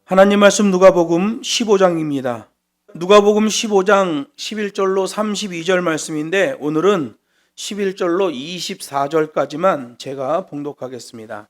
하나님 말씀 누가복음 15장입니다. 누가복음 15장 11절로 32절 말씀인데 오늘은 11절로 24절까지만 제가 봉독하겠습니다.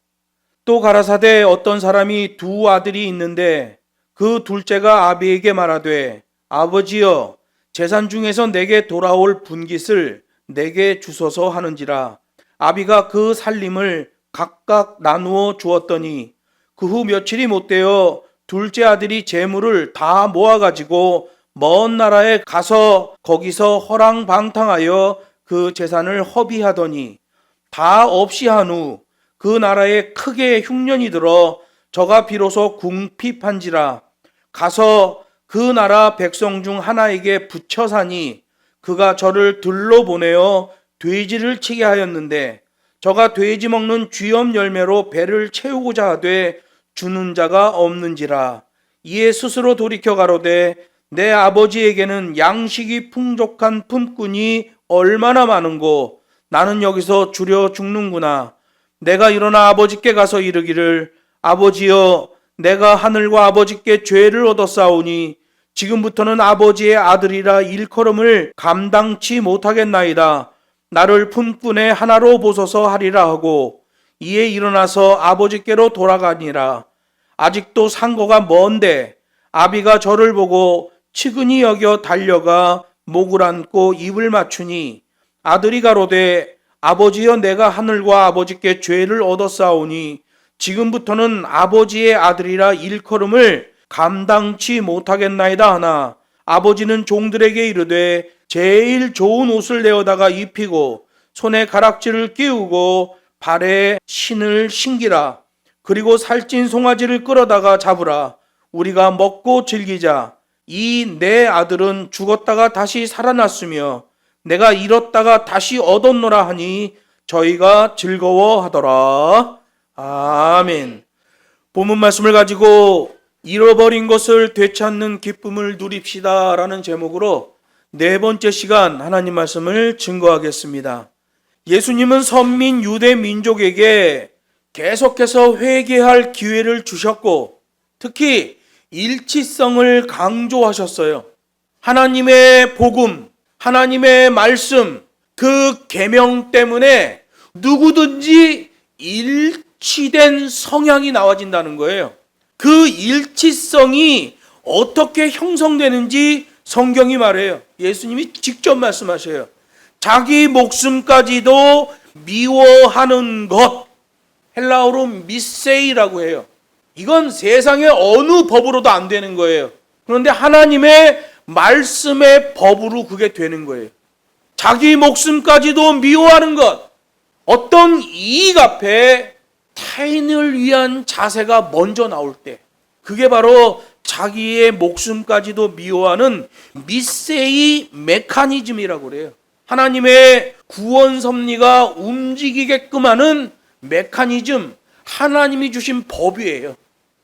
또 가라사대 어떤 사람이 두 아들이 있는데 그 둘째가 아비에게 말하되 아버지여 재산 중에서 내게 돌아올 분깃을 내게 주소서 하는지라. 아비가 그 살림을 각각 나누어 주었더니 그 후 며칠이 못되어 둘째 아들이 재물을 다 모아가지고 먼 나라에 가서 거기서 허랑방탕하여 그 재산을 허비하더니 다 없이 한 후 그 나라에 크게 흉년이 들어 저가 비로소 궁핍한지라. 가서 그 나라 백성 중 하나에게 붙여 사니 그가 저를 들러 보내어 돼지를 치게 하였는데 저가 돼지 먹는 쥐염 열매로 배를 채우고자 하되 주는 자가 없는지라. 이에 스스로 돌이켜 가로되 내 아버지에게는 양식이 풍족한 품꾼이 얼마나 많은고 나는 여기서 주려 죽는구나. 내가 일어나 아버지께 가서 이르기를 아버지여 내가 하늘과 아버지께 죄를 얻었사오니 지금부터는 아버지의 아들이라 일컬음을 감당치 못하겠나이다. 나를 품꾼의 하나로 보소서 하리라 하고 이에 일어나서 아버지께로 돌아가니라. 아직도 상거가 먼데 아비가 저를 보고 측은히 여겨 달려가 목을 안고 입을 맞추니 아들이 가로되 아버지여 내가 하늘과 아버지께 죄를 얻었사오니 지금부터는 아버지의 아들이라 일컬음을 감당치 못하겠나이다 하나 아버지는 종들에게 이르되 제일 좋은 옷을 내어다가 입히고 손에 가락지를 끼우고 발에 신을 신기라. 그리고 살찐 송아지를 끌어다가 잡으라. 우리가 먹고 즐기자. 이 내 아들은 죽었다가 다시 살아났으며 내가 잃었다가 다시 얻었노라 하니 저희가 즐거워하더라. 아멘. 본문 말씀을 가지고 잃어버린 것을 되찾는 기쁨을 누립시다 라는 제목으로 네 번째 시간 하나님 말씀을 증거하겠습니다. 예수님은 선민 유대 민족에게 계속해서 회개할 기회를 주셨고 특히 일치성을 강조하셨어요. 하나님의 복음, 하나님의 말씀, 그 계명 때문에 누구든지 일치된 성향이 나와진다는 거예요. 그 일치성이 어떻게 형성되는지 성경이 말해요. 예수님이 직접 말씀하셔요. 자기 목숨까지도 미워하는 것, 헬라어로 미세이라고 해요. 이건 세상의 어느 법으로도 안 되는 거예요. 그런데 하나님의 말씀의 법으로 그게 되는 거예요. 자기 목숨까지도 미워하는 것, 어떤 이익 앞에 타인을 위한 자세가 먼저 나올 때 그게 바로 자기의 목숨까지도 미워하는 미세이 메커니즘이라고 그래요. 하나님의 구원 섭리가 움직이게끔 하는 메커니즘, 하나님이 주신 법이에요.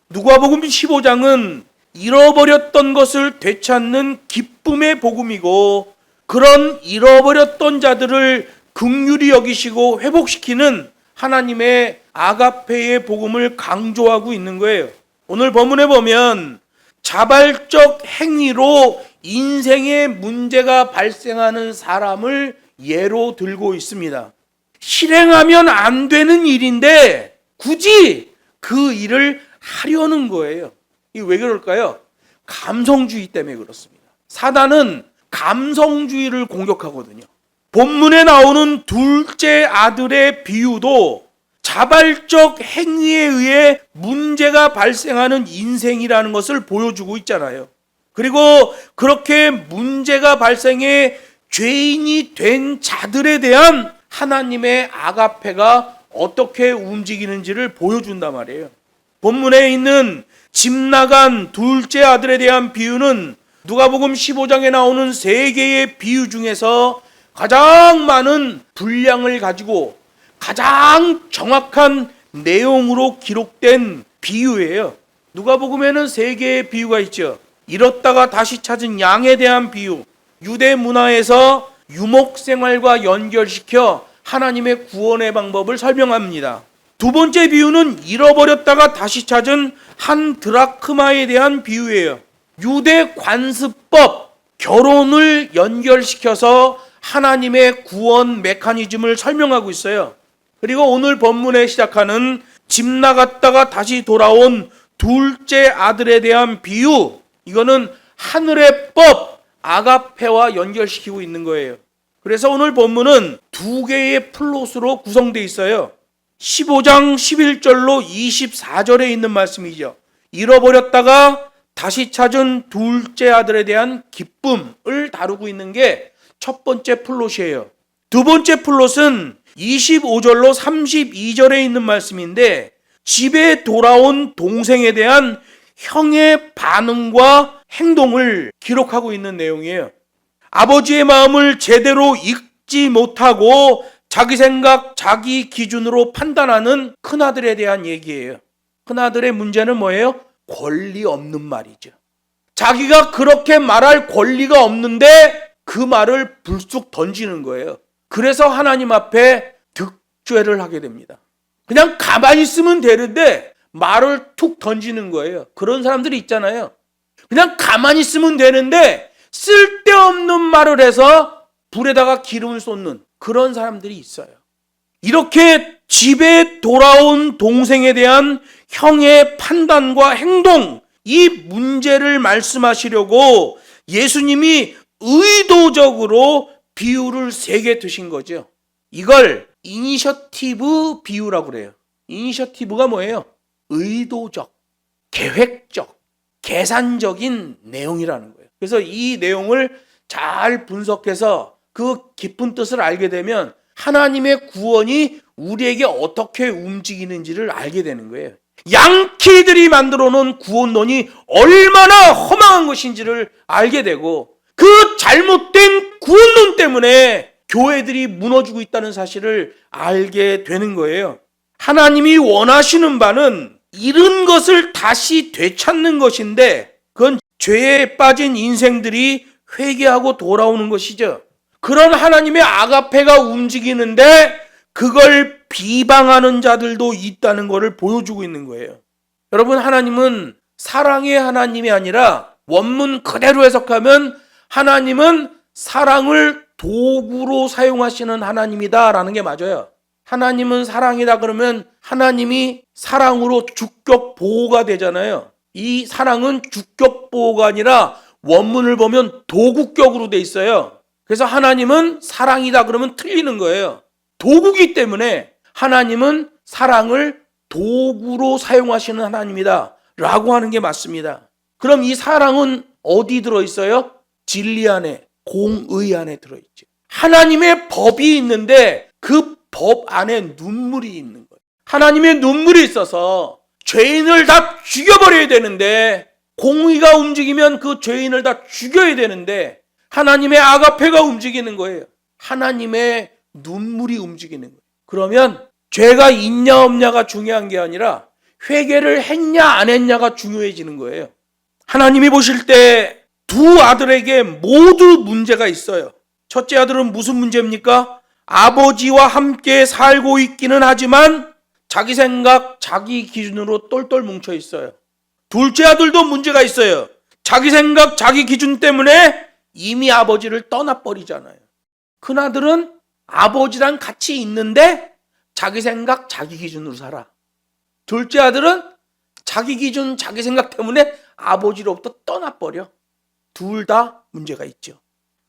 누가복음 15장은 잃어버렸던 것을 되찾는 기쁨의 복음이고 그런 잃어버렸던 자들을 긍휼히 여기시고 회복시키는 하나님의 아가페의 복음을 강조하고 있는 거예요. 오늘 본문에 보면 자발적 행위로 인생에 문제가 발생하는 사람을 예로 들고 있습니다. 실행하면 안 되는 일인데 굳이 그 일을 하려는 거예요. 이게 왜 그럴까요? 감성주의 때문에 그렇습니다. 사단은 감성주의를 공격하거든요. 본문에 나오는 둘째 아들의 비유도 자발적 행위에 의해 문제가 발생하는 인생이라는 것을 보여주고 있잖아요. 그리고 그렇게 문제가 발생해 죄인이 된 자들에 대한 하나님의 아가페가 어떻게 움직이는지를 보여준단 말이에요. 본문에 있는 집 나간 둘째 아들에 대한 비유는 누가복음 15장에 나오는 세 개의 비유 중에서 가장 많은 분량을 가지고 가장 정확한 내용으로 기록된 비유예요. 누가복음에는 세 개의 비유가 있죠. 잃었다가 다시 찾은 양에 대한 비유, 유대 문화에서 유목 생활과 연결시켜 하나님의 구원의 방법을 설명합니다. 두 번째 비유는 잃어버렸다가 다시 찾은 한 드라크마에 대한 비유예요. 유대 관습법, 결혼을 연결시켜서 하나님의 구원 메커니즘을 설명하고 있어요. 그리고 오늘 본문에 시작하는 집 나갔다가 다시 돌아온 둘째 아들에 대한 비유, 이거는 하늘의 법, 아가페와 연결시키고 있는 거예요. 그래서 오늘 본문은 두 개의 플롯으로 구성되어 있어요. 15장 11절로 24절에 있는 말씀이죠. 잃어버렸다가 다시 찾은 둘째 아들에 대한 기쁨을 다루고 있는 게 첫 번째 플롯이에요. 두 번째 플롯은 25절로 32절에 있는 말씀인데, 집에 돌아온 동생에 대한 형의 반응과 행동을 기록하고 있는 내용이에요. 아버지의 마음을 제대로 읽지 못하고 자기 생각, 자기 기준으로 판단하는 큰아들에 대한 얘기예요. 큰아들의 문제는 뭐예요? 권리 없는 말이죠. 자기가 그렇게 말할 권리가 없는데 그 말을 불쑥 던지는 거예요. 그래서 하나님 앞에 득죄를 하게 됩니다. 그냥 가만히 있으면 되는데 말을 툭 던지는 거예요. 그런 사람들이 있잖아요. 그냥 가만히 있으면 되는데 쓸데없는 말을 해서 불에다가 기름을 쏟는 그런 사람들이 있어요. 이렇게 집에 돌아온 동생에 대한 형의 판단과 행동, 이 문제를 말씀하시려고 예수님이 의도적으로 비유를 3개 드신 거죠. 이걸 이니셔티브 비유라고 그래요. 이니셔티브가 뭐예요? 의도적, 계획적, 계산적인 내용이라는 거예요. 그래서 이 내용을 잘 분석해서 그 깊은 뜻을 알게 되면 하나님의 구원이 우리에게 어떻게 움직이는지를 알게 되는 거예요. 양키들이 만들어 놓은 구원론이 얼마나 허망한 것인지를 알게 되고, 그 잘못된 구원론 때문에 교회들이 무너지고 있다는 사실을 알게 되는 거예요. 하나님이 원하시는 바는 잃은 것을 다시 되찾는 것인데, 그건 죄에 빠진 인생들이 회개하고 돌아오는 것이죠. 그런 하나님의 아가페가 움직이는데 그걸 비방하는 자들도 있다는 것을 보여주고 있는 거예요. 여러분, 하나님은 사랑의 하나님이 아니라 원문 그대로 해석하면 하나님은 사랑을 도구로 사용하시는 하나님이다라는 게 맞아요. 하나님은 사랑이다 그러면 하나님이 사랑으로 주격 보호가 되잖아요. 이 사랑은 주격 보호가 아니라 원문을 보면 도구격으로 돼 있어요. 그래서 하나님은 사랑이다 그러면 틀리는 거예요. 도구기 때문에 하나님은 사랑을 도구로 사용하시는 하나님이다 라고 하는 게 맞습니다. 그럼 이 사랑은 어디 들어있어요? 진리 안에, 공의 안에 들어있죠. 하나님의 법이 있는데 그 법 안에 눈물이 있는 거예요. 하나님의 눈물이 있어서 죄인을 다 죽여버려야 되는데, 공의가 움직이면 그 죄인을 다 죽여야 되는데 하나님의 아가페가 움직이는 거예요. 하나님의 눈물이 움직이는 거예요. 그러면 죄가 있냐 없냐가 중요한 게 아니라 회개를 했냐 안 했냐가 중요해지는 거예요. 하나님이 보실 때 두 아들에게 모두 문제가 있어요. 첫째 아들은 무슨 문제입니까? 아버지와 함께 살고 있기는 하지만 자기 생각, 자기 기준으로 똘똘 뭉쳐 있어요. 둘째 아들도 문제가 있어요. 자기 생각, 자기 기준 때문에 이미 아버지를 떠나버리잖아요. 큰아들은 아버지랑 같이 있는데 자기 생각, 자기 기준으로 살아. 둘째 아들은 자기 기준, 자기 생각 때문에 아버지로부터 떠나버려. 둘 다 문제가 있죠.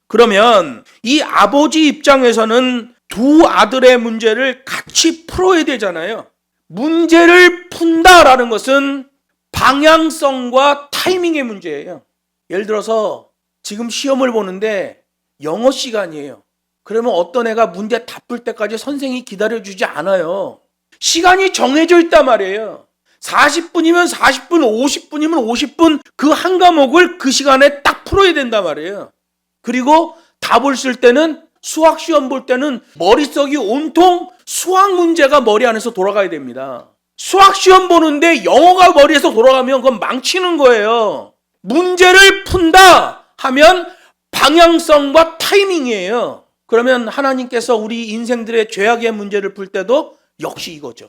그러면 이 아버지 입장에서는 두 아들의 문제를 같이 풀어야 되잖아요. 문제를 푼다라는 것은 방향성과 타이밍의 문제예요. 예를 들어서 지금 시험을 보는데 영어 시간이에요. 그러면 어떤 애가 문제 다 풀 때까지 선생님이 기다려주지 않아요. 시간이 정해져 있단 말이에요. 40분이면 40분, 50분이면 50분 그 한 과목을 그 시간에 딱 풀어야 된단 말이에요. 그리고 답을 쓸 때는 수학 시험 볼 때는 머릿속이 온통 수학 문제가 머리 안에서 돌아가야 됩니다. 수학 시험 보는데 영어가 머리에서 돌아가면 그건 망치는 거예요. 문제를 푼다 하면 방향성과 타이밍이에요. 그러면 하나님께서 우리 인생들의 죄악의 문제를 풀 때도 역시 이거죠.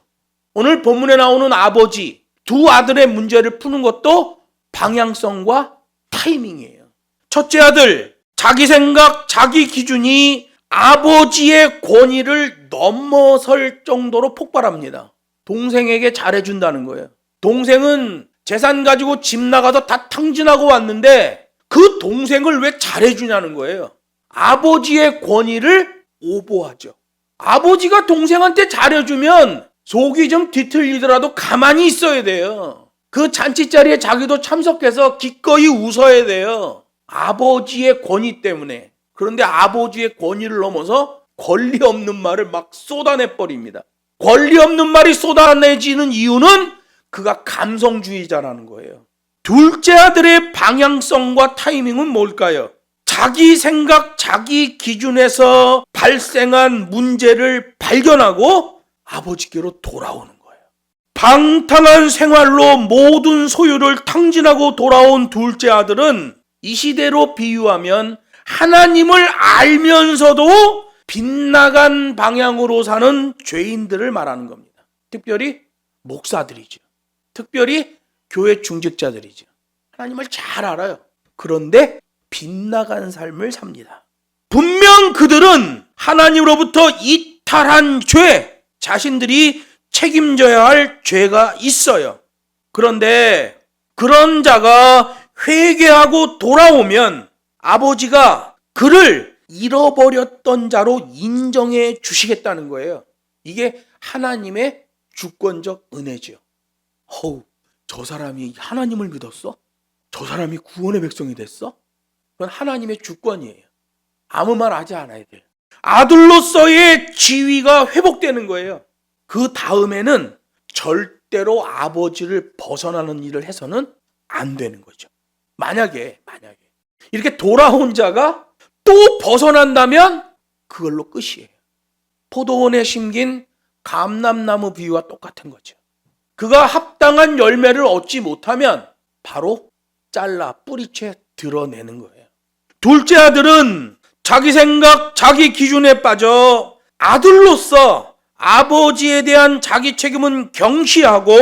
오늘 본문에 나오는 아버지, 두 아들의 문제를 푸는 것도 방향성과 타이밍이에요. 첫째 아들, 자기 생각, 자기 기준이 아버지의 권위를 넘어설 정도로 폭발합니다. 동생에게 잘해준다는 거예요. 동생은 재산 가지고 집 나가서 다 탕진하고 왔는데 그 동생을 왜 잘해주냐는 거예요. 아버지의 권위를 오버하죠. 아버지가 동생한테 잘해주면 속이 좀 뒤틀리더라도 가만히 있어야 돼요. 그 잔치자리에 자기도 참석해서 기꺼이 웃어야 돼요. 아버지의 권위 때문에. 그런데 아버지의 권위를 넘어서 권리 없는 말을 막 쏟아내버립니다. 권리 없는 말이 쏟아내지는 이유는 그가 감성주의자라는 거예요. 둘째 아들의 방향성과 타이밍은 뭘까요? 자기 생각, 자기 기준에서 발생한 문제를 발견하고 아버지께로 돌아오는 거예요. 방탕한 생활로 모든 소유를 탕진하고 돌아온 둘째 아들은 이 시대로 비유하면 하나님을 알면서도 빗나간 방향으로 사는 죄인들을 말하는 겁니다. 특별히 목사들이죠. 특별히 교회 중직자들이죠. 하나님을 잘 알아요. 그런데 빗나간 삶을 삽니다. 분명 그들은 하나님으로부터 이탈한 죄, 자신들이 책임져야 할 죄가 있어요. 그런데 그런 자가 회개하고 돌아오면 아버지가 그를 잃어버렸던 자로 인정해 주시겠다는 거예요. 이게 하나님의 주권적 은혜죠. 저 사람이 하나님을 믿었어? 저 사람이 구원의 백성이 됐어? 그건 하나님의 주권이에요. 아무 말 하지 않아야 돼요. 아들로서의 지위가 회복되는 거예요. 그 다음에는 절대로 아버지를 벗어나는 일을 해서는 안 되는 거죠. 만약에 이렇게 돌아온 자가 또 벗어난다면 그걸로 끝이에요. 포도원에 심긴 감람나무 비유와 똑같은 거죠. 그가 합당한 열매를 얻지 못하면 바로 잘라 뿌리채 드러내는 거예요. 둘째 아들은 자기 생각, 자기 기준에 빠져 아들로서 아버지에 대한 자기 책임은 경시하고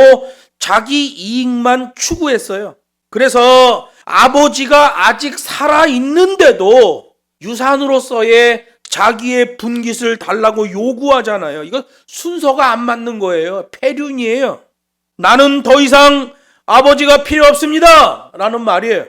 자기 이익만 추구했어요. 그래서 아버지가 아직 살아있는데도 유산으로서의 자기의 분깃을 달라고 요구하잖아요. 이거 순서가 안 맞는 거예요. 폐륜이에요. 나는 더 이상 아버지가 필요 없습니다 라는 말이에요.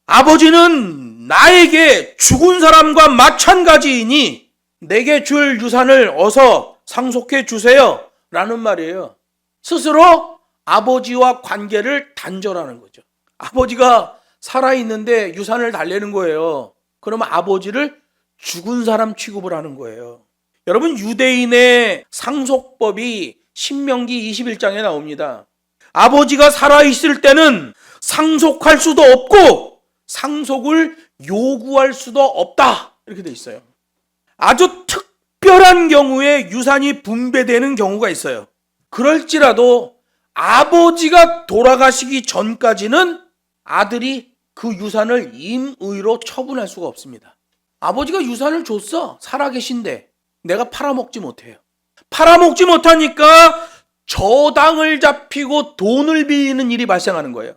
아버지는 나에게 죽은 사람과 마찬가지이니 내게 줄 유산을 어서 상속해 주세요 라는 말이에요. 스스로 아버지와 관계를 단절하는 거죠. 아버지가 살아있는데 유산을 달래는 거예요. 그러면 아버지를 죽은 사람 취급을 하는 거예요. 여러분, 유대인의 상속법이 신명기 21장에 나옵니다. 아버지가 살아있을 때는 상속할 수도 없고 상속을 요구할 수도 없다, 이렇게 돼 있어요. 아주 특별한 경우에 유산이 분배되는 경우가 있어요. 그럴지라도 아버지가 돌아가시기 전까지는 아들이 그 유산을 임의로 처분할 수가 없습니다. 아버지가 유산을 줬어. 살아계신데 내가 팔아먹지 못해요. 팔아먹지 못하니까 저당을 잡히고 돈을 빌리는 일이 발생하는 거예요.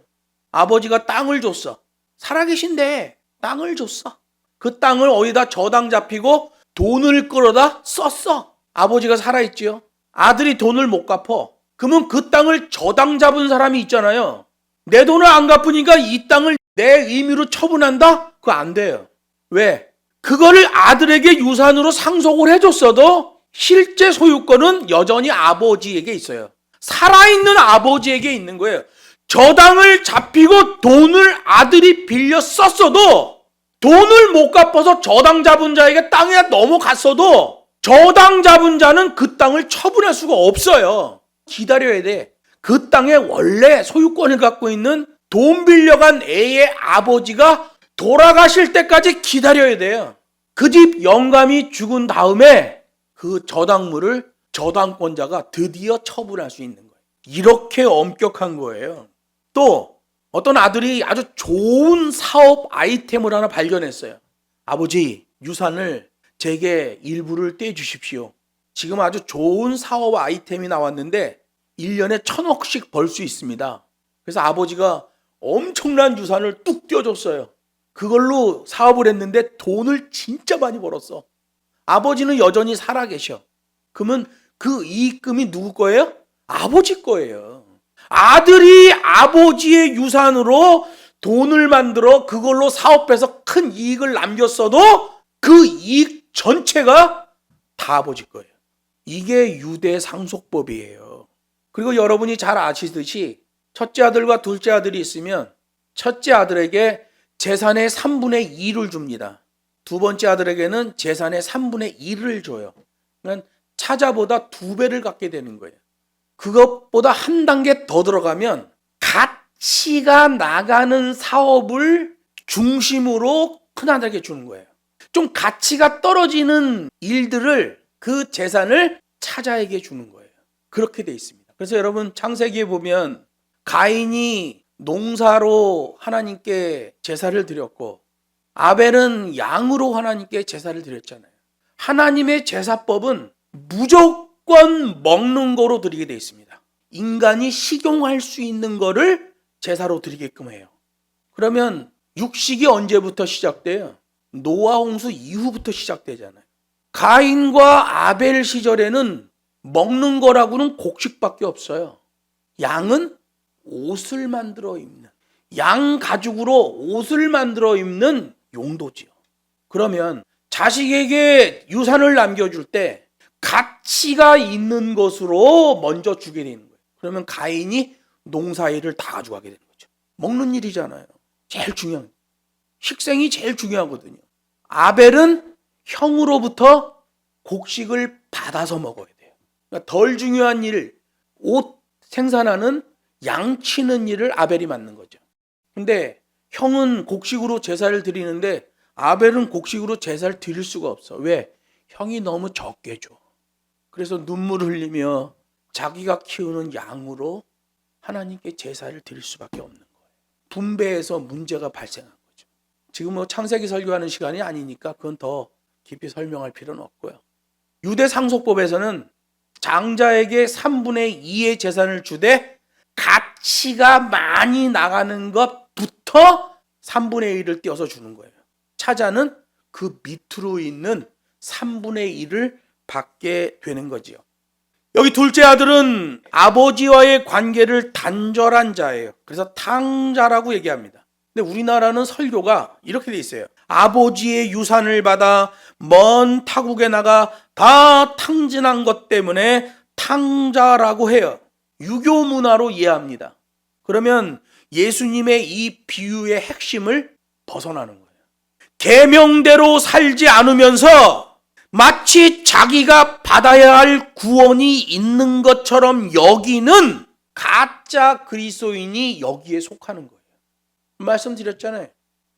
아버지가 땅을 줬어. 살아계신데 땅을 줬어. 그 땅을 어디다 저당 잡히고 돈을 끌어다 썼어. 아버지가 살아있지요. 아들이 돈을 못 갚어. 그러면 그 땅을 저당 잡은 사람이 있잖아요. 내 돈을 안 갚으니까 이 땅을 내 임의로 처분한다? 그거 안 돼요. 왜? 그거를 아들에게 유산으로 상속을 해줬어도 실제 소유권은 여전히 아버지에게 있어요. 살아있는 아버지에게 있는 거예요. 저당을 잡히고 돈을 아들이 빌려 썼어도 돈을 못 갚아서 저당 잡은 자에게 땅에 넘어갔어도 저당 잡은 자는 그 땅을 처분할 수가 없어요. 기다려야 돼. 그 땅에 원래 소유권을 갖고 있는 돈 빌려간 애의 아버지가 돌아가실 때까지 기다려야 돼요. 그 집 영감이 죽은 다음에 그 저당물을 저당권자가 드디어 처분할 수 있는 거예요. 이렇게 엄격한 거예요. 또 어떤 아들이 아주 좋은 사업 아이템을 하나 발견했어요. 아버지, 유산을 제게 일부를 떼주십시오. 지금 아주 좋은 사업 아이템이 나왔는데 1년에 1,000억씩 벌 수 있습니다. 그래서 아버지가 엄청난 유산을 뚝 떼어줬어요. 그걸로 사업을 했는데 돈을 진짜 많이 벌었어. 아버지는 여전히 살아계셔. 그러면 그 이익금이 누구 거예요? 아버지 거예요. 아들이 아버지의 유산으로 돈을 만들어 그걸로 사업해서 큰 이익을 남겼어도 그 이익 전체가 다 아버지 거예요. 이게 유대 상속법이에요. 그리고 여러분이 잘 아시듯이 첫째 아들과 둘째 아들이 있으면 첫째 아들에게 재산의 3분의 2를 줍니다. 두 번째 아들에게는 재산의 3분의 1을 줘요. 그러니까 차자보다 2배를 갖게 되는 거예요. 그것보다 한 단계 더 들어가면 가치가 나가는 사업을 중심으로 큰아들에게 주는 거예요. 좀 가치가 떨어지는 일들을 그 재산을 차자에게 주는 거예요. 그렇게 돼 있습니다. 그래서 여러분 창세기에 보면 가인이 농사로 하나님께 제사를 드렸고 아벨은 양으로 하나님께 제사를 드렸잖아요. 하나님의 제사법은 무조건 먹는 거로 드리게 돼 있습니다. 인간이 식용할 수 있는 거를 제사로 드리게끔 해요. 그러면 육식이 언제부터 시작돼요? 노아 홍수 이후부터 시작되잖아요. 가인과 아벨 시절에는 먹는 거라고는 곡식밖에 없어요. 양은 옷을 만들어 입는, 양 가죽으로 옷을 만들어 입는 용도지요. 그러면 자식에게 유산을 남겨줄 때 가치가 있는 것으로 먼저 주게 되는 거예요. 그러면 가인이 농사일을 다 가져가게 되는 거죠. 먹는 일이잖아요. 제일 중요한, 식생이 제일 중요하거든요. 아벨은 형으로부터 곡식을 받아서 먹어야 돼요. 그러니까 덜 중요한 일, 옷 생산하는 양 치는 일을 아벨이 맡는 거죠. 근데 형은 곡식으로 제사를 드리는데 아벨은 곡식으로 제사를 드릴 수가 없어. 왜? 형이 너무 적게 줘. 그래서 눈물을 흘리며 자기가 키우는 양으로 하나님께 제사를 드릴 수밖에 없는 거예요. 분배해서 문제가 발생한 거죠. 지금 뭐 창세기 설교하는 시간이 아니니까 그건 더 깊이 설명할 필요는 없고요. 유대 상속법에서는 장자에게 3분의 2의 재산을 주되 가치가 많이 나가는 것부터 3분의 1을 떼어서 주는 거예요. 차자는 그 밑으로 있는 3분의 1을 받게 되는 거지요. 여기 둘째 아들은 아버지와의 관계를 단절한 자예요. 그래서 탕자라고 얘기합니다. 근데 우리나라는 설교가 이렇게 돼 있어요. 아버지의 유산을 받아 먼 타국에 나가 다 탕진한 것 때문에 탕자라고 해요. 유교 문화로 이해합니다. 그러면 예수님의 이 비유의 핵심을 벗어나는 거예요. 계명대로 살지 않으면서 마치 자기가 받아야 할 구원이 있는 것처럼 여기는 가짜 그리스도인이 여기에 속하는 거예요. 말씀드렸잖아요.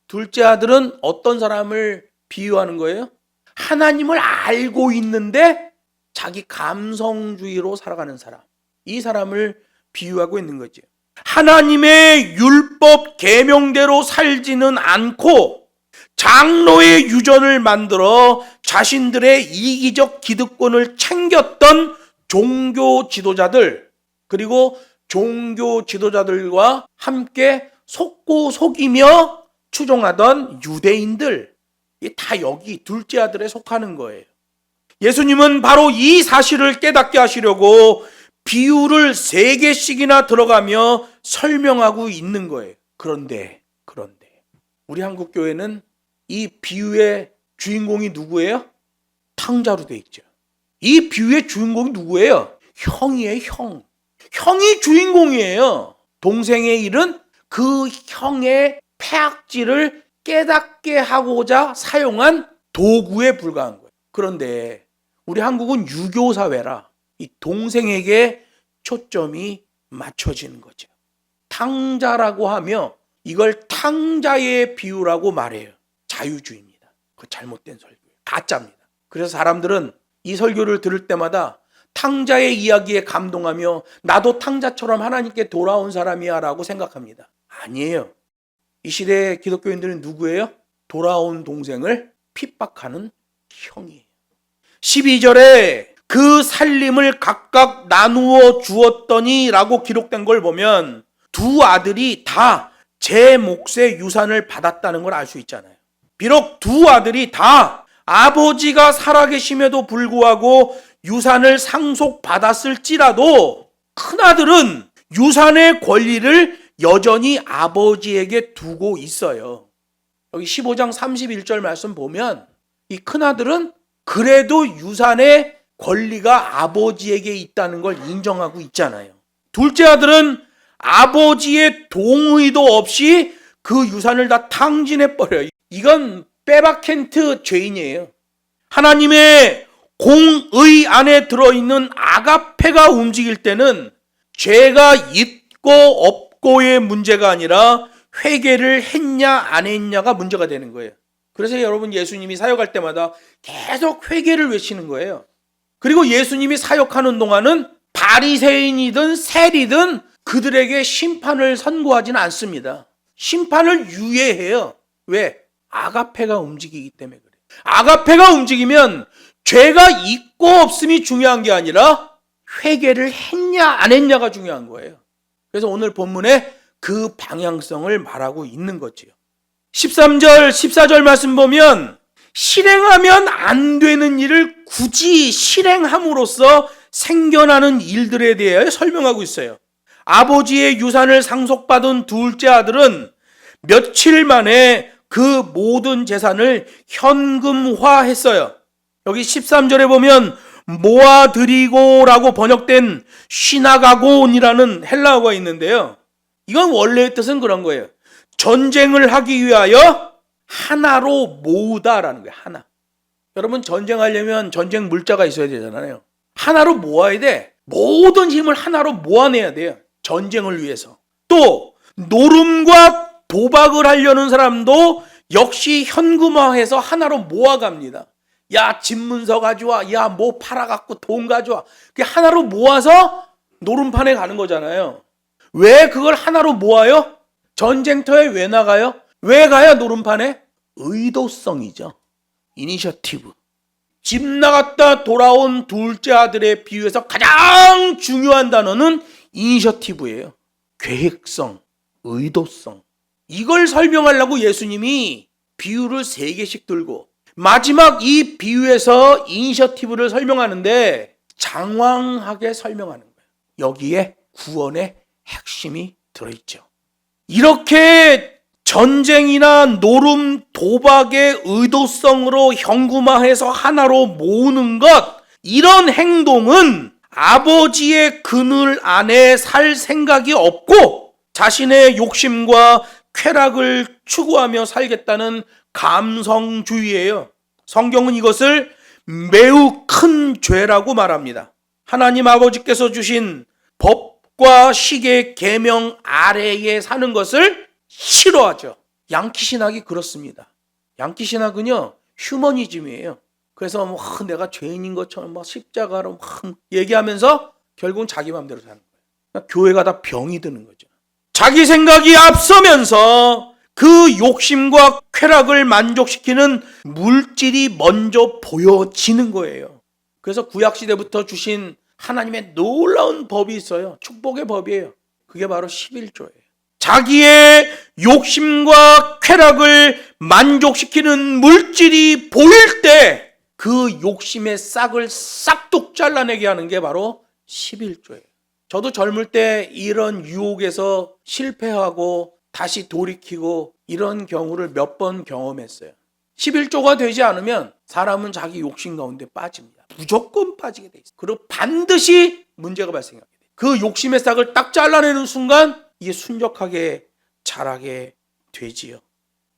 둘째 아들은 어떤 사람을 비유하는 거예요? 하나님을 알고 있는데 자기 감성주의로 살아가는 사람. 이 사람을 비유하고 있는 거죠. 하나님의 율법 계명대로 살지는 않고 장로의 유전을 만들어 자신들의 이기적 기득권을 챙겼던 종교 지도자들, 그리고 종교 지도자들과 함께 속고 속이며 추종하던 유대인들, 다 여기 둘째 아들에 속하는 거예요. 예수님은 바로 이 사실을 깨닫게 하시려고 비유를 3개씩이나 들어가며 설명하고 있는 거예요. 그런데 우리 한국교회는 이 비유의 주인공이 누구예요? 탕자로 돼 있죠. 이 비유의 주인공이 누구예요? 형이에요. 형이 주인공이에요. 동생의 일은 그 형의 폐악질을 깨닫게 하고자 사용한 도구에 불과한 거예요. 그런데 우리 한국은 유교 사회라 이 동생에게 초점이 맞춰지는 거죠. 탕자라고 하며 이걸 탕자의 비유라고 말해요. 자유주의입니다. 그 잘못된 설교예요. 가짜입니다. 그래서 사람들은 이 설교를 들을 때마다 탕자의 이야기에 감동하며 나도 탕자처럼 하나님께 돌아온 사람이야 라고 생각합니다. 아니에요. 이 시대의 기독교인들은 누구예요? 돌아온 동생을 핍박하는 형이에요. 12절에 그 살림을 각각 나누어 주었더니 라고 기록된 걸 보면 두 아들이 다 제 몫의 유산을 받았다는 걸 알 수 있잖아요. 비록 두 아들이 다 아버지가 살아계심에도 불구하고 유산을 상속받았을지라도 큰아들은 유산의 권리를 여전히 아버지에게 두고 있어요. 여기 15장 31절 말씀 보면 이 큰아들은 그래도 유산의 권리가 아버지에게 있다는 걸 인정하고 있잖아요. 둘째 아들은 아버지의 동의도 없이 그 유산을 다 탕진해버려요. 이건 빼박켄트 죄인이에요. 하나님의 공의 안에 들어있는 아가페가 움직일 때는 죄가 있고 없고의 문제가 아니라 회개를 했냐 안 했냐가 문제가 되는 거예요. 그래서 여러분 예수님이 사역할 때마다 계속 회개를 외치는 거예요. 그리고 예수님이 사역하는 동안은 바리새인이든 세리든 그들에게 심판을 선고하지는 않습니다. 심판을 유예해요. 왜? 아가페가 움직이기 때문에 그래요. 아가페가 움직이면 죄가 있고 없음이 중요한 게 아니라 회개를 했냐 안 했냐가 중요한 거예요. 그래서 오늘 본문에 그 방향성을 말하고 있는 거지요. 13절, 14절 말씀 보면 실행하면 안 되는 일을 굳이 실행함으로써 생겨나는 일들에 대해 설명하고 있어요. 아버지의 유산을 상속받은 둘째 아들은 며칠 만에 그 모든 재산을 현금화했어요. 여기 13절에 보면 모아드리고라고 번역된 시나가곤이라는 헬라어가 있는데요. 이건 원래의 뜻은 그런 거예요. 전쟁을 하기 위하여 하나로 모으다라는 거예요. 하나. 여러분 전쟁하려면 전쟁 물자가 있어야 되잖아요. 하나로 모아야 돼. 모든 힘을 하나로 모아내야 돼요. 전쟁을 위해서. 또 노름과 도박을 하려는 사람도 역시 현금화해서 하나로 모아갑니다. 야 집문서 가져와. 야 뭐 팔아갖고 돈 가져와. 그게 하나로 모아서 노름판에 가는 거잖아요. 왜 그걸 하나로 모아요? 전쟁터에 왜 나가요? 왜 가요 노름판에? 의도성이죠. 이니셔티브. 집 나갔다 돌아온 둘째 아들의 비유에서 가장 중요한 단어는 이니셔티브예요. 계획성, 의도성. 이걸 설명하려고 예수님이 비유를 3개씩 들고 마지막 이 비유에서 이니셔티브를 설명하는데 장황하게 설명하는 거예요. 여기에 구원의 핵심이 들어있죠. 이렇게 전쟁이나 노름, 도박의 의도성으로 현금화해서 하나로 모으는 것, 이런 행동은 아버지의 그늘 안에 살 생각이 없고 자신의 욕심과 쾌락을 추구하며 살겠다는 감성주의예요. 성경은 이것을 매우 큰 죄라고 말합니다. 하나님 아버지께서 주신 법과 식의 계명 아래에 사는 것을 싫어하죠. 양키 신학이 그렇습니다. 양키 신학은요 휴머니즘이에요. 그래서 내가 죄인인 것처럼 십자가로 얘기하면서 결국은 자기 마음대로 사는 거예요. 교회가 다 병이 드는 거죠. 자기 생각이 앞서면서 그 욕심과 쾌락을 만족시키는 물질이 먼저 보여지는 거예요. 그래서 구약시대부터 주신 하나님의 놀라운 법이 있어요. 축복의 법이에요. 그게 바로 11조예요. 자기의 욕심과 쾌락을 만족시키는 물질이 보일 때 그 욕심의 싹을 싹둑 잘라내게 하는 게 바로 11조예요. 저도 젊을 때 이런 유혹에서 실패하고 다시 돌이키고 이런 경우를 몇 번 경험했어요. 11조가 되지 않으면 사람은 자기 욕심 가운데 빠집니다. 무조건 빠지게 돼 있어요. 그리고 반드시 문제가 발생하게 돼요. 그 욕심의 싹을 딱 잘라내는 순간 이게 순적하게 자라게 되지요.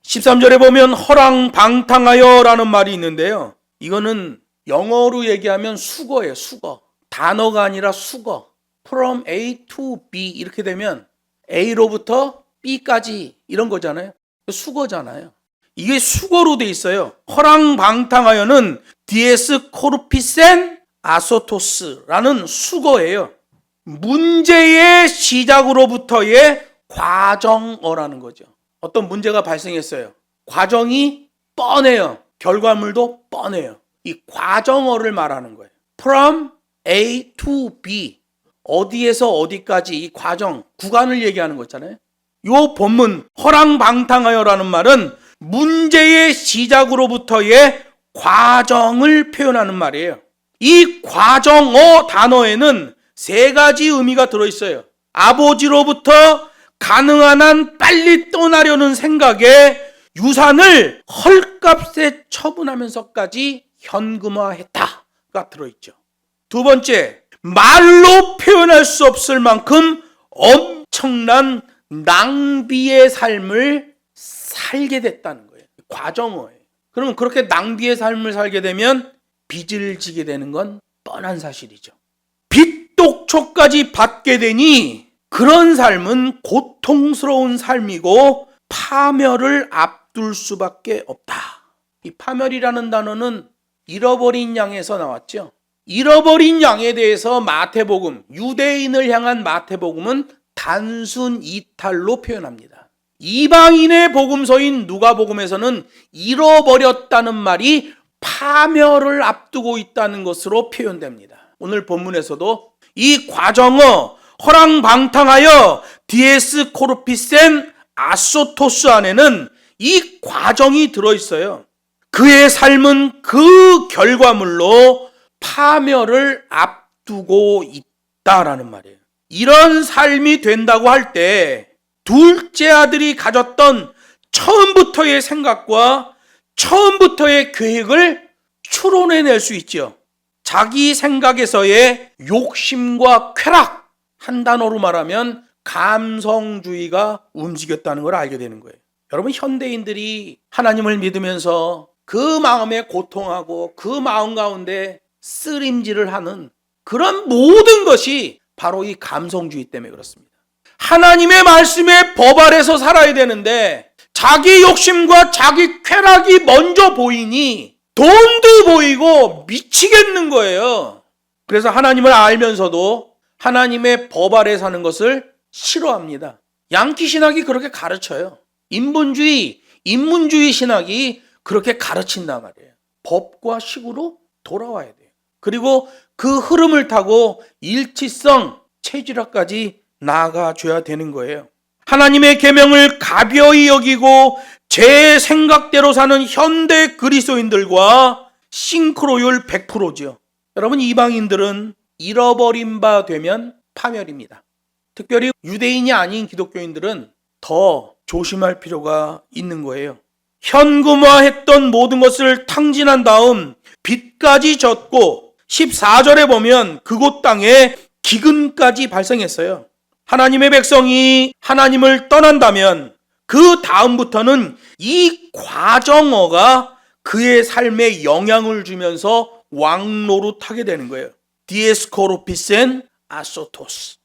13절에 보면 허랑방탕하여 라는 말이 있는데요. 이거는 영어로 얘기하면 수거예요. 수거. 단어가 아니라 수거. From A to B 이렇게 되면 A로부터 B까지 이런 거잖아요. 수거잖아요. 이게 수거로 돼 있어요. 허랑방탕하여는 디에스 코르피센 아소토스라는 수거예요. 문제의 시작으로부터의 과정어라는 거죠. 어떤 문제가 발생했어요. 과정이 뻔해요. 결과물도 뻔해요. 이 과정어를 말하는 거예요. from A to B, 어디에서 어디까지 이 과정, 구간을 얘기하는 거잖아요. 이 본문 허랑방탕하여라는 말은 문제의 시작으로부터의 과정을 표현하는 말이에요. 이 과정어 단어에는 세 가지 의미가 들어있어요. 아버지로부터 가능한 한 빨리 떠나려는 생각에 유산을 헐값에 처분하면서까지 현금화했다가 들어있죠. 두 번째, 말로 표현할 수 없을 만큼 엄청난 낭비의 삶을 살게 됐다는 거예요. 과정어예요. 그러면 그렇게 낭비의 삶을 살게 되면 빚을 지게 되는 건 뻔한 사실이죠. 빚독초까지 받게 되니 그런 삶은 고통스러운 삶이고 파멸을 앞둘 수밖에 없다. 이 파멸이라는 단어는 잃어버린 양에서 나왔죠. 잃어버린 양에 대해서 마태복음, 유대인을 향한 마태복음은 단순 이탈로 표현합니다. 이방인의 복음서인 누가복음에서는 잃어버렸다는 말이 파멸을 앞두고 있다는 것으로 표현됩니다. 오늘 본문에서도 이 과정어 허랑방탕하여 디에스 코르피센 아소토스 안에는 이 과정이 들어있어요. 그의 삶은 그 결과물로 파멸을 앞두고 있다라는 말이에요. 이런 삶이 된다고 할 때 둘째 아들이 가졌던 처음부터의 생각과 처음부터의 계획을 추론해낼 수 있죠. 자기 생각에서의 욕심과 쾌락, 한 단어로 말하면 감성주의가 움직였다는 걸 알게 되는 거예요. 여러분, 현대인들이 하나님을 믿으면서 그 마음에 고통하고 그 마음 가운데 쓰림질을 하는 그런 모든 것이 바로 이 감성주의 때문에 그렇습니다. 하나님의 말씀에 법 아래서 살아야 되는데 자기 욕심과 자기 쾌락이 먼저 보이니 돈도 보이고 미치겠는 거예요. 그래서 하나님을 알면서도 하나님의 법 아래 사는 것을 싫어합니다. 양키 신학이 그렇게 가르쳐요. 인본주의, 인문주의 신학이 그렇게 가르친단 말이에요. 법과 식으로 돌아와야 돼요. 그리고 그 흐름을 타고 일치성, 체질화까지 나아가줘야 되는 거예요. 하나님의 계명을 가벼이 여기고 제 생각대로 사는 현대 그리스도인들과 싱크로율 100%죠. 여러분, 이방인들은 잃어버린 바 되면 파멸입니다. 특별히 유대인이 아닌 기독교인들은 더 조심할 필요가 있는 거예요. 현금화했던 모든 것을 탕진한 다음 빚까지 졌고 14절에 보면 그곳 땅에 기근까지 발생했어요. 하나님의 백성이 하나님을 떠난다면 그 다음부터는 이 과정어가 그의 삶에 영향을 주면서 왕노릇하게 되는 거예요. 디에스코로피센 아소토스.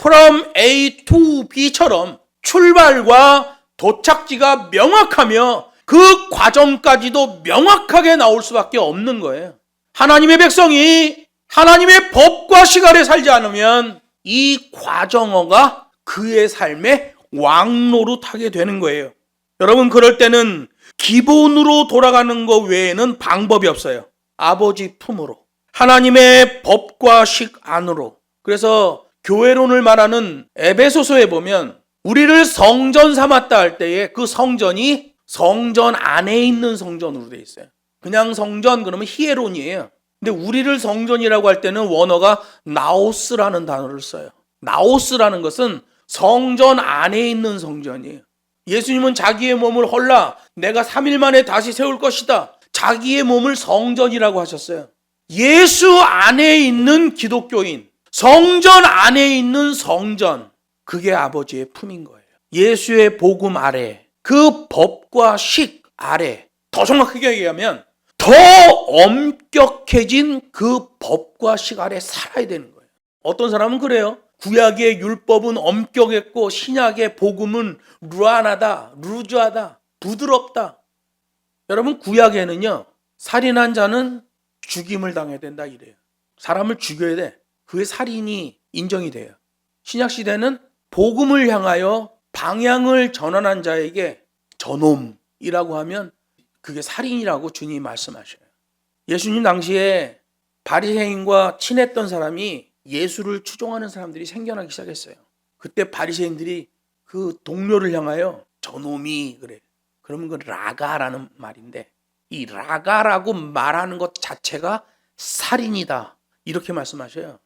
From A to B처럼 출발과 도착지가 명확하며 그 과정까지도 명확하게 나올 수밖에 없는 거예요. 하나님의 백성이 하나님의 법과 시간에 살지 않으면 이 과정어가 그의 삶에 왕노릇하게 되는 거예요. 여러분, 그럴 때는 기본으로 돌아가는 것 외에는 방법이 없어요. 아버지 품으로, 하나님의 법과 식 안으로. 그래서 교회론을 말하는 에베소서에 보면 우리를 성전 삼았다 할 때에 그 성전이 성전 안에 있는 성전으로 되어 있어요. 그냥 성전 그러면 히에론이에요. 근데 우리를 성전이라고 할 때는 원어가 나오스라는 단어를 써요. 나오스라는 것은 성전 안에 있는 성전이에요. 예수님은 자기의 몸을 헐라 내가 3일 만에 다시 세울 것이다. 자기의 몸을 성전이라고 하셨어요. 예수 안에 있는 기독교인, 성전 안에 있는 성전, 그게 아버지의 품인 거예요. 예수의 복음 아래, 그 법과 식 아래, 더 정확하게 얘기하면 더 엄격해진 그 법과 식 아래 살아야 되는 거예요. 어떤 사람은 그래요. 구약의 율법은 엄격했고 신약의 복음은 루안하다, 루즈하다, 부드럽다. 여러분, 구약에는요, 살인한 자는 죽임을 당해야 된다 이래요. 사람을 죽여야 돼. 그게 살인이 인정이 돼요. 신약 시대는 복음을 향하여 방향을 전환한 자에게 저놈이라고 하면 그게 살인이라고 주님이 말씀하셔요. 예수님 당시에 바리새인과 친했던 사람이 예수를 추종하는 사람들이 생겨나기 시작했어요. 그때 바리새인들이 그 동료를 향하여 저놈이 그래. 그러면 그 라가라는 말인데 이 라가라고 말하는 것 자체가 살인이다. 이렇게 말씀하셔요.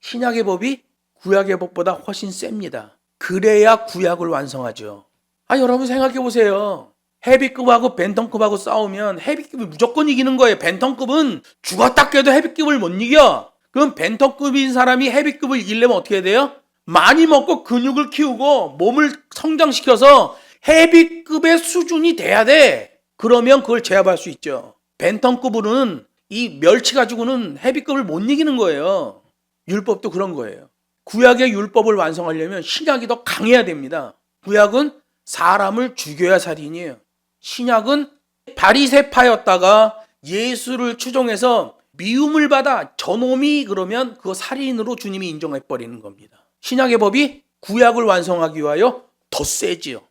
신약의 법이 구약의 법보다 훨씬 셉니다. 그래야 구약을 완성하죠. 여러분 생각해 보세요. 헤비급하고 벤턴급하고 싸우면 헤비급이 무조건 이기는 거예요. 벤턴급은 죽었다 깨도 헤비급을 못 이겨. 그럼 벤턴급인 사람이 헤비급을 이기려면 어떻게 해야 돼요? 많이 먹고 근육을 키우고 몸을 성장시켜서 헤비급의 수준이 돼야 돼. 그러면 그걸 제압할 수 있죠. 벤턴급으로는 이 멸치 가지고는 헤비급을 못 이기는 거예요. 율법도 그런 거예요. 구약의 율법을 완성하려면 신약이 더 강해야 됩니다. 구약은 사람을 죽여야 살인이에요. 신약은 바리새파였다가 예수를 추종해서 미움을 받아 저놈이 그러면 그거 살인으로 주님이 인정해버리는 겁니다. 신약의 법이 구약을 완성하기 위하여 더 세지요.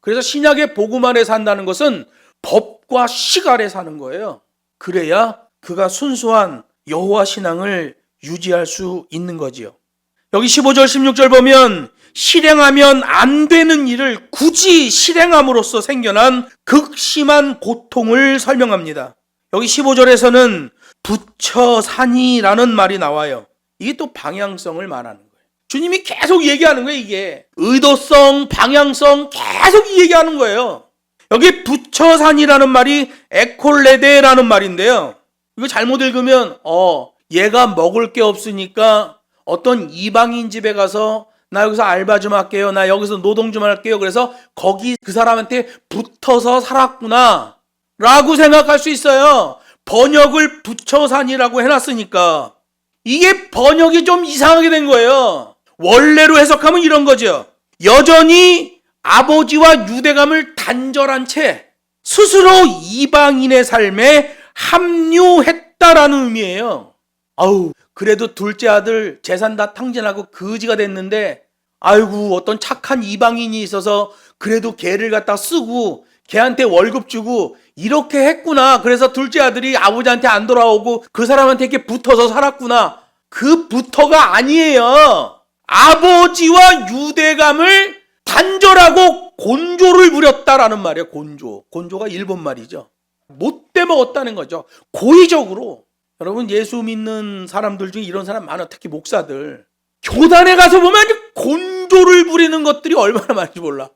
그래서 신약의 복음 아래 산다는 것은 법과 식 아래 사는 거예요. 그래야 그가 순수한 여호와 신앙을 유지할 수 있는 거지요. 여기 15절 16절 보면 실행하면 안 되는 일을 굳이 실행함으로써 생겨난 극심한 고통을 설명합니다. 여기 15절에서는 부처산이라는 말이 나와요. 이게 또 방향성을 말하는 거예요. 주님이 계속 얘기하는 거예요. 이게 의도성, 방향성 계속 얘기하는 거예요. 여기 부처산이라는 말이 에콜레데라는 말인데요. 이거 잘못 읽으면 얘가 먹을 게 없으니까 어떤 이방인 집에 가서 나 여기서 알바 좀 할게요. 나 여기서 노동 좀 할게요. 그래서 거기 그 사람한테 붙어서 살았구나 라고 생각할 수 있어요. 번역을 부처산이라고 해놨으니까. 이게 번역이 좀 이상하게 된 거예요. 원래로 해석하면 이런 거죠. 여전히 아버지와 유대감을 단절한 채 스스로 이방인의 삶에 합류했다라는 의미예요. 그래도 둘째 아들 재산 다 탕진하고 거지가 됐는데 어떤 착한 이방인이 있어서 그래도 걔를 갖다 쓰고 걔한테 월급 주고 이렇게 했구나. 그래서 둘째 아들이 아버지한테 안 돌아오고 그 사람한테 이렇게 붙어서 살았구나. 그 붙어가 아니에요. 아버지와 유대감을 단절하고 곤조를 부렸다라는 말이에요. 곤조가 일본 말이죠. 못돼 먹었다는 거죠. 고의적으로. 여러분 예수 믿는 사람들 중에 이런 사람 많아. 특히 목사들. 교단에 가서 보면 곤조를 부리는 것들이 얼마나 많은지 몰라.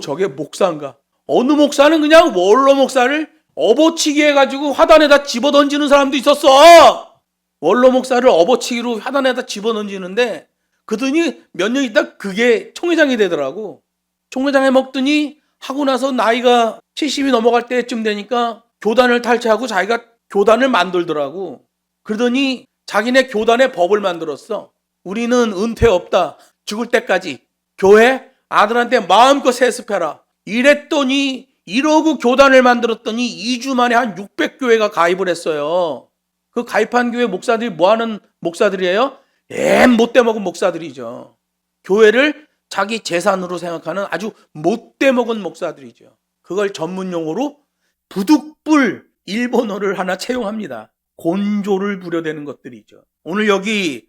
저게 목사인가. 어느 목사는 그냥 원로 목사를 업어치기 해가지고 화단에다 집어던지는 사람도 있었어. 원로 목사를 업어치기로 화단에다 집어던지는데 그러더니 몇 년 있다 그게 총회장이 되더라고. 총회장에 먹더니 하고 나서 나이가 70이 넘어갈 때쯤 되니까 교단을 탈퇴하고 자기가 교단을 만들더라고. 그러더니 자기네 교단에 법을 만들었어. 우리는 은퇴 없다. 죽을 때까지 교회 아들한테 마음껏 세습해라. 이랬더니 이러고 교단을 만들었더니 2주 만에 한 600교회가 가입을 했어요. 그 가입한 교회 목사들이 뭐하는 목사들이에요? 못돼 먹은 목사들이죠. 교회를 자기 재산으로 생각하는 아주 못돼 먹은 목사들이죠. 그걸 전문 용어로 부득불 일본어를 하나 채용합니다. 곤조를 부려대는 것들이죠. 오늘 여기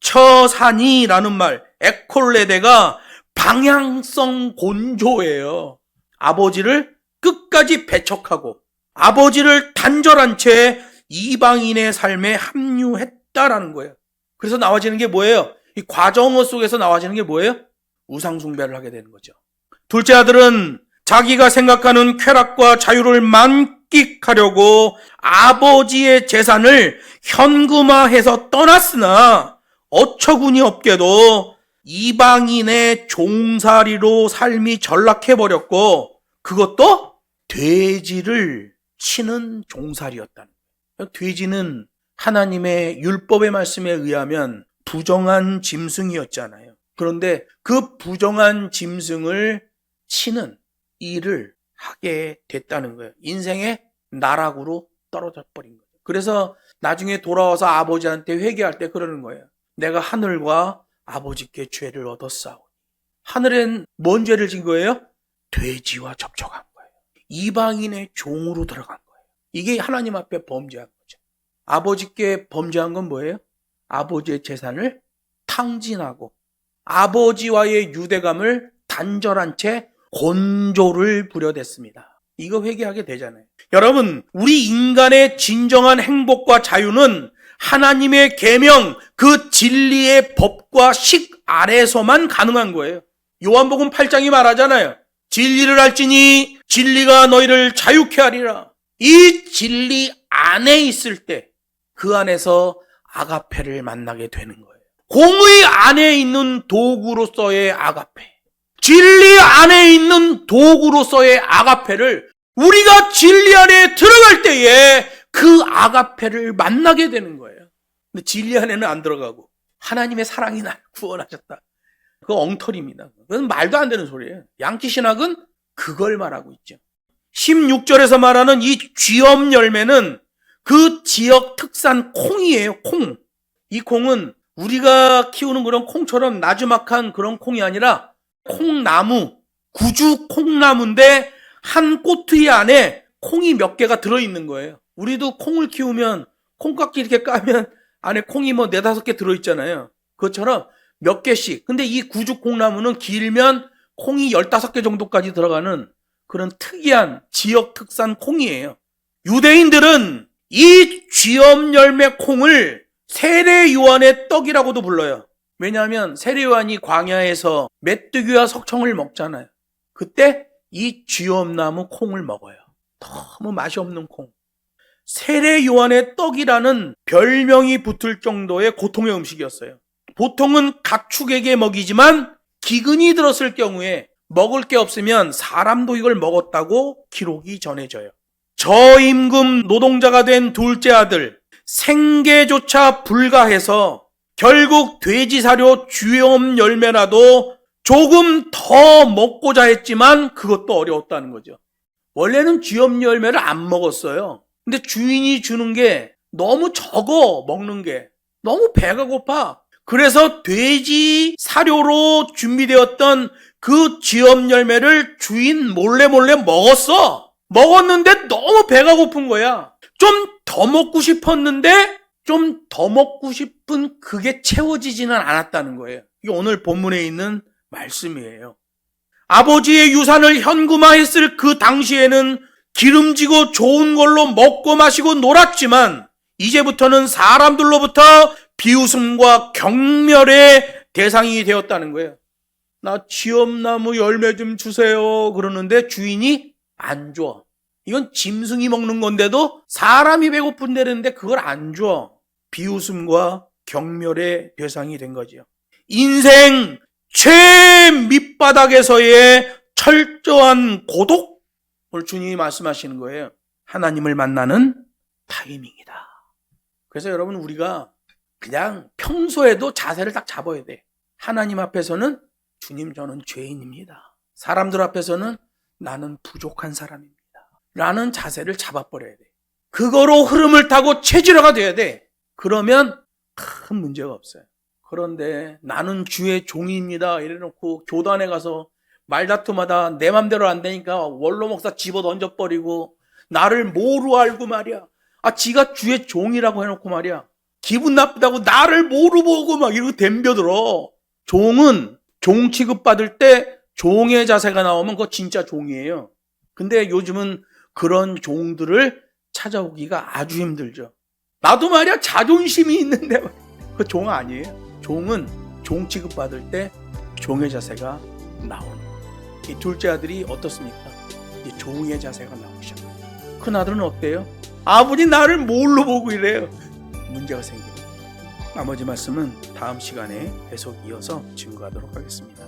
부처산이라는 말 에콜레데가 방향성 곤조예요. 아버지를 끝까지 배척하고 아버지를 단절한 채 이방인의 삶에 합류했다라는 거예요. 그래서 나와지는 게 뭐예요? 이 과정어 속에서 나와지는 게 뭐예요? 우상숭배를 하게 되는 거죠. 둘째 아들은 자기가 생각하는 쾌락과 자유를 만끽하려고 아버지의 재산을 현금화해서 떠났으나 어처구니 없게도 이방인의 종살이로 삶이 전락해버렸고 그것도 돼지를 치는 종살이였다는 거예요. 돼지는 하나님의 율법의 말씀에 의하면 부정한 짐승이었잖아요. 그런데 그 부정한 짐승을 치는 일을 하게 됐다는 거예요. 인생의 나락으로 떨어져 버린 거예요. 그래서 나중에 돌아와서 아버지한테 회개할 때 그러는 거예요. 내가 하늘과 아버지께 죄를 얻었사오니. 하늘엔 뭔 죄를 진 거예요? 돼지와 접촉한 거예요. 이방인의 종으로 들어간 거예요. 이게 하나님 앞에 범죄한 거죠. 아버지께 범죄한 건 뭐예요? 아버지의 재산을 탕진하고 아버지와의 유대감을 단절한 채 곤조를 부려댔습니다. 이거 회개하게 되잖아요. 여러분, 우리 인간의 진정한 행복과 자유는 하나님의 계명, 그 진리의 법과 식 아래에서만 가능한 거예요. 요한복음 8장이 말하잖아요. 진리를 알지니 진리가 너희를 자유케 하리라. 이 진리 안에 있을 때 그 안에서 아가페를 만나게 되는 거예요. 공의 안에 있는 도구로서의 아가페, 진리 안에 있는 도구로서의 아가페를 우리가 진리 안에 들어갈 때에 그 아가페를 만나게 되는 거예요. 근데 진리 안에는 안 들어가고 하나님의 사랑이 날 구원하셨다. 그거 엉터리입니다. 그건 말도 안 되는 소리예요. 양키 신학은 그걸 말하고 있죠. 16절에서 말하는 이 쥐엄 열매는 그 지역 특산 콩이에요. 콩. 이 콩은 우리가 키우는 그런 콩처럼 나주막한 그런 콩이 아니라 콩나무, 구주 콩나무인데 한 꼬투리 안에 콩이 몇 개가 들어있는 거예요. 우리도 콩을 키우면 콩깍지 이렇게 까면 안에 콩이 뭐 4-5개 들어있잖아요. 그것처럼 몇 개씩. 근데 이 구주 콩나무는 길면 콩이 15개 정도까지 들어가는 그런 특이한 지역 특산 콩이에요. 유대인들은 이 쥐엄 열매 콩을 세례 요한의 떡이라고도 불러요. 왜냐하면 세례 요한이 광야에서 메뚜기와 석청을 먹잖아요. 그때 이 쥐엄나무 콩을 먹어요. 너무 맛이 없는 콩. 세례 요한의 떡이라는 별명이 붙을 정도의 고통의 음식이었어요. 보통은 가축에게 먹이지만 기근이 들었을 경우에 먹을 게 없으면 사람도 이걸 먹었다고 기록이 전해져요. 저임금 노동자가 된 둘째 아들, 생계조차 불가해서 결국 돼지 사료 쥐엄 열매라도 조금 더 먹고자 했지만 그것도 어려웠다는 거죠. 원래는 쥐엄 열매를 안 먹었어요. 근데 주인이 주는 게 너무 적어, 먹는 게. 너무 배가 고파. 그래서 돼지 사료로 준비되었던 그 쥐엄 열매를 주인 몰래 먹었어. 먹었는데 너무 배가 고픈 거야. 좀 더 먹고 싶었는데 좀 더 먹고 싶은 그게 채워지지는 않았다는 거예요. 이게 오늘 본문에 있는 말씀이에요. 아버지의 유산을 현금화했을 그 당시에는 기름지고 좋은 걸로 먹고 마시고 놀았지만 이제부터는 사람들로부터 비웃음과 경멸의 대상이 되었다는 거예요. 나 쥐엄나무 열매 좀 주세요 그러는데 주인이 안 줘. 이건 짐승이 먹는 건데도 사람이 배고픈데는데 그걸 안 줘. 비웃음과 경멸의 대상이 된 거죠. 인생 최밑바닥에서의 철저한 고독? 오늘 주님이 말씀하시는 거예요. 하나님을 만나는 타이밍이다. 그래서 여러분 우리가 그냥 평소에도 자세를 딱 잡아야 돼. 하나님 앞에서는 주님 저는 죄인입니다. 사람들 앞에서는 나는 부족한 사람입니다. 라는 자세를 잡아버려야 돼. 그거로 흐름을 타고 체질화가 돼야 돼. 그러면 큰 문제가 없어요. 그런데 나는 주의 종입니다. 이래놓고 교단에 가서 말다툼하다 내 맘대로 안 되니까 원로 목사 집어 던져버리고 나를 뭐로 알고 말이야. 지가 주의 종이라고 해놓고 말이야. 기분 나쁘다고 나를 뭐로 보고 막 이러고 덤벼들어. 종은 종 취급받을 때 종의 자세가 나오면 그거 진짜 종이에요. 근데 요즘은 그런 종들을 찾아오기가 아주 힘들죠. 나도 말이야 자존심이 있는데 그 종 아니에요. 종은 종 취급받을 때 종의 자세가 나오는 거예요. 이 둘째 아들이 어떻습니까? 이 종의 자세가 나오셨어요. 큰 아들은 어때요? 아버지 나를 뭘로 보고 이래요? 문제가 생깁니다. 나머지 말씀은 다음 시간에 계속 이어서 증거하도록 하겠습니다.